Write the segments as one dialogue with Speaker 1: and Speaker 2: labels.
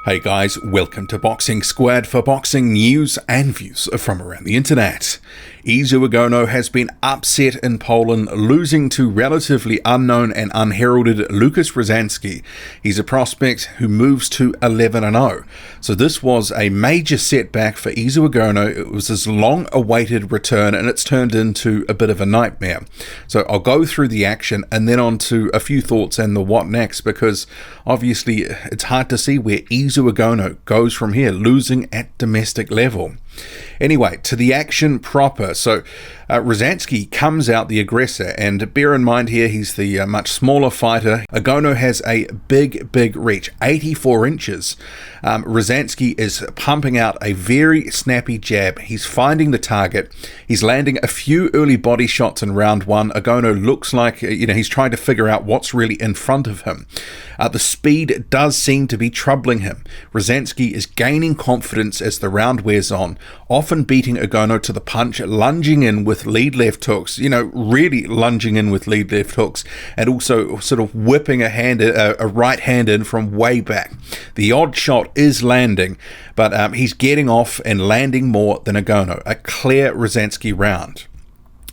Speaker 1: Hey guys, welcome to Boxing Squad for boxing news and views from around the internet. Izu Ugonoh has been upset in Poland, losing to relatively unknown and unheralded Lukasz Rozanski. He's a prospect who moves to 11-0. So this was a major setback for Izu Ugonoh. It was his long-awaited return and it's turned into a bit of a nightmare. So I'll go through the action and then on to a few thoughts and the what next, because obviously it's hard to see where Izu Ugonoh goes from here, losing at domestic level. Anyway, to the action proper. So Rozanski comes out the aggressor, and bear in mind here he's the much smaller fighter. Ugonoh has a big reach, 84 inches. Rozanski is pumping out a very snappy jab. He's finding the target. He's landing a few early body shots in round one. Ugonoh looks like he's trying to figure out what's really in front of him. The speed does seem to be troubling him. Rozanski is gaining confidence as the round wears on, often beating Ugonoh to the punch, lunging in with lead left hooks, really lunging in with lead left hooks, and also sort of whipping a right hand in from way back. The odd shot is landing, but he's getting off and landing more than Ugonoh. A clear Rozanski round.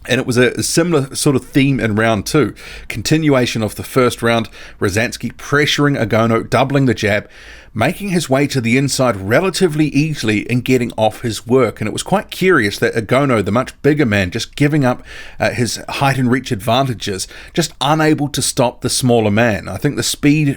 Speaker 1: And it was a similar sort of theme in round two. Continuation of the first round, Rozanski pressuring Ugonoh, doubling the jab, making his way to the inside relatively easily and getting off his work. And it was quite curious that Ugonoh, the much bigger man, just giving up his height and reach advantages, just unable to stop the smaller man. I think the speed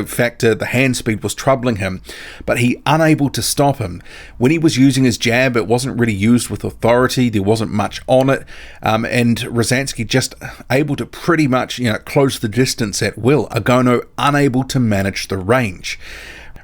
Speaker 1: factor, the hand speed was troubling him, but he unable to stop him. When he was using his jab, it wasn't really used with authority. There wasn't much on it. And Rozanski just able to pretty much close the distance at will. Ugonoh unable to manage the range.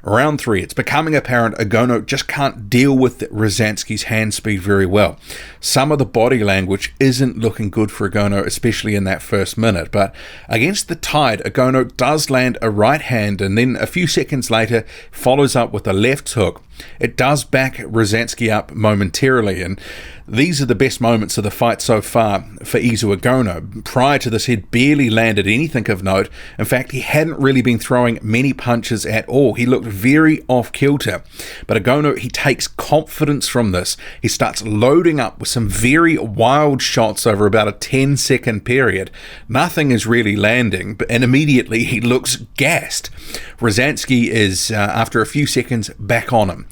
Speaker 1: Round three, it's becoming apparent Ugonoh just can't deal with Rozanski's hand speed very well. Some of the body language isn't looking good for Ugonoh, especially in that first minute. But against the tide, Ugonoh does land a right hand and then a few seconds later follows up with a left hook. It does back Rozanski up momentarily, and these are the best moments of the fight so far for Izu Ugonoh. Prior to this, he'd barely landed anything of note. In fact, he hadn't really been throwing many punches at all. He looked very off-kilter. But Ugonoh, he takes confidence from this. He starts loading up with some very wild shots over about a 10-second period. Nothing is really landing, and immediately he looks gassed. Rozanski is, after a few seconds, back on him.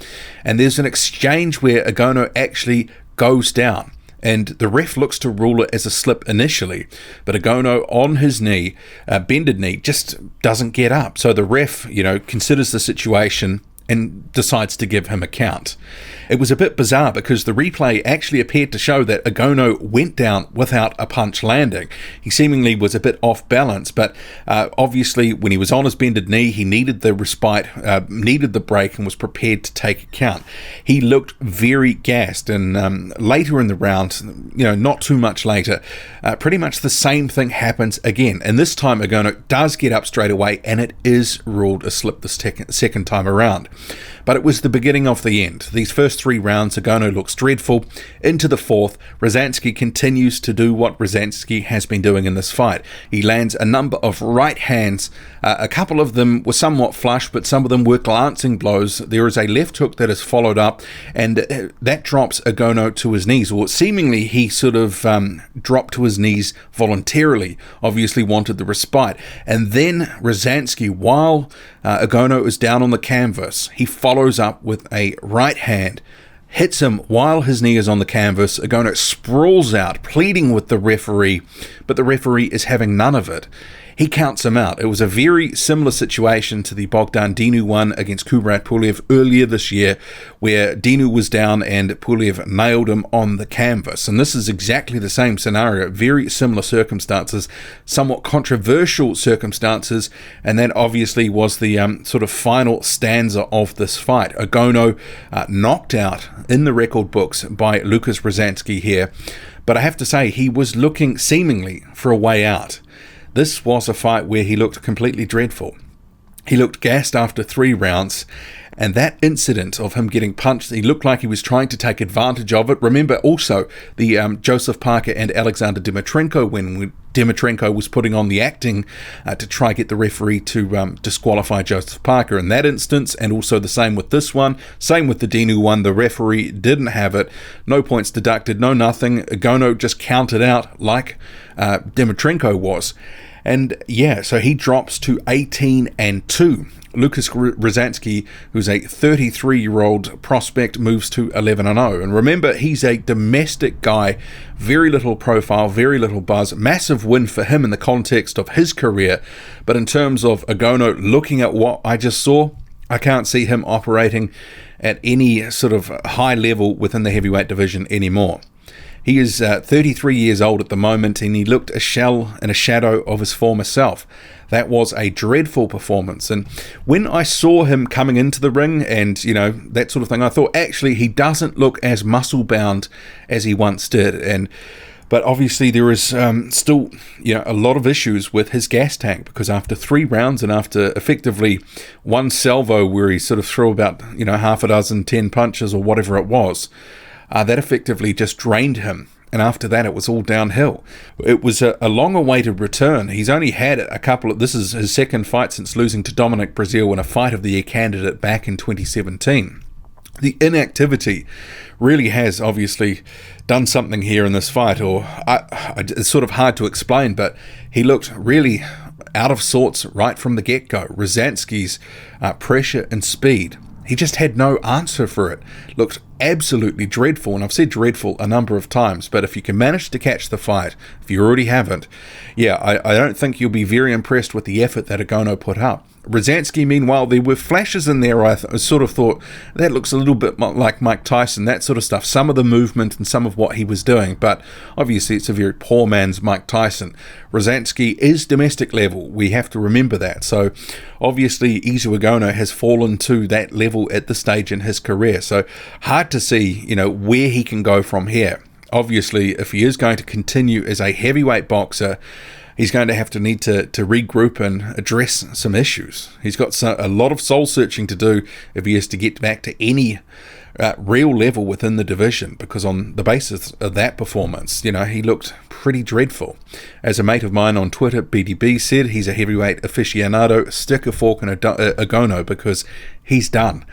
Speaker 1: And there's an exchange where Ugonoh actually goes down, and the ref looks to rule it as a slip initially, but Ugonoh on his knee, bended knee, just doesn't get up. So the ref, considers the situation and decides to give him a count. It was a bit bizarre because the replay actually appeared to show that Ugonoh went down without a punch landing. He seemingly was a bit off balance, but obviously when he was on his bended knee, he needed the respite, needed the break, and was prepared to take a count. He looked very gassed, and later in the round, not too much later, pretty much the same thing happens again. And this time Ugonoh does get up straight away, and it is ruled a slip the second time around. But it was the beginning of the end. These first three rounds, Ugonoh looks dreadful. Into the fourth, Rozanski continues to do what Rozanski has been doing in this fight. He lands a number of right hands. A couple of them were somewhat flush, but some of them were glancing blows. There is a left hook that is followed up, and that drops Ugonoh to his knees. Or seemingly he sort of dropped to his knees voluntarily, obviously wanted the respite. And then Rozanski, while Ugonoh is down on the canvas, he follows up with a right hand, hits him while his knee is on the canvas. Ugonoh sprawls out, pleading with the referee, but the referee is having none of it. He counts him out. It was a very similar situation to the Bogdan Dinu one against Kubrat Pulev earlier this year, where Dinu was down and Pulev nailed him on the canvas. And this is exactly the same scenario, very similar circumstances, somewhat controversial circumstances, and that obviously was the sort of final stanza of this fight. Ugonoh knocked out in the record books by Lukasz Rozanski here, but I have to say he was looking seemingly for a way out. This was a fight where he looked completely dreadful. He looked gassed after 3 rounds, and that incident of him getting punched, he looked like he was trying to take advantage of it. Remember also the Joseph Parker and Alexander Dimitrenko, when Dimitrenko was putting on the acting to try get the referee to disqualify Joseph Parker in that instance, and also the same with this one, same with the Dinu one. The referee didn't have it, no points deducted, no nothing. Ugonoh just counted out like Dimitrenko was. And yeah, so he drops to 18-2. Lukasz Rozanski, who's a 33-year-old prospect, moves to 11-0. And remember, he's a domestic guy, very little profile, very little buzz. Massive win for him in the context of his career. But in terms of Ugonoh, looking at what I just saw, I can't see him operating at any sort of high level within the heavyweight division anymore. He is 33 years old at the moment, and he looked a shell and a shadow of his former self. That was a dreadful performance. And when I saw him coming into the ring and, you know, that sort of thing, I thought, actually, he doesn't look as muscle-bound as he once did. But obviously there is still, you know, a lot of issues with his gas tank, because after 3 rounds and after effectively one salvo where he sort of threw about, you know, half a dozen, 10 punches or whatever it was, that effectively just drained him. And after that, it was all downhill. It was a long-awaited return. He's only had a couple of... This is his second fight since losing to Dominic Breazeale in a Fight of the Year candidate back in 2017. The inactivity really has obviously done something here in this fight, or it's sort of hard to explain, but he looked really out of sorts right from the get-go. Rozanski's pressure and speed, he just had no answer for it. Looked absolutely dreadful, and I've said dreadful a number of times, but if you can manage to catch the fight, if you already haven't, yeah, I don't think you'll be very impressed with the effort that Ugonoh put up. Rozanski, meanwhile, there were flashes in there. I sort of thought, that looks a little bit like Mike Tyson, that sort of stuff. Some of the movement and some of what he was doing, but obviously it's a very poor man's Mike Tyson. Rozanski is domestic level. We have to remember that. So obviously Izu Ugonoh has fallen to that level at this stage in his career. So hard to see, you know, where he can go from here. Obviously, if he is going to continue as a heavyweight boxer, he's going to have to need to regroup and address some issues. He's got a lot of soul searching to do if he is to get back to any real level within the division, because on the basis of that performance, you know, he looked pretty dreadful. As a mate of mine on Twitter, BDB, said, he's a heavyweight aficionado, stick a fork in Ugonoh because he's done.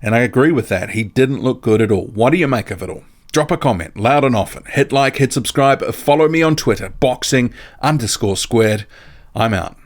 Speaker 1: And I agree with that. He didn't look good at all. What do you make of it all? Drop a comment, loud and often. Hit like, hit subscribe. Follow me on Twitter, boxing_squared. I'm out.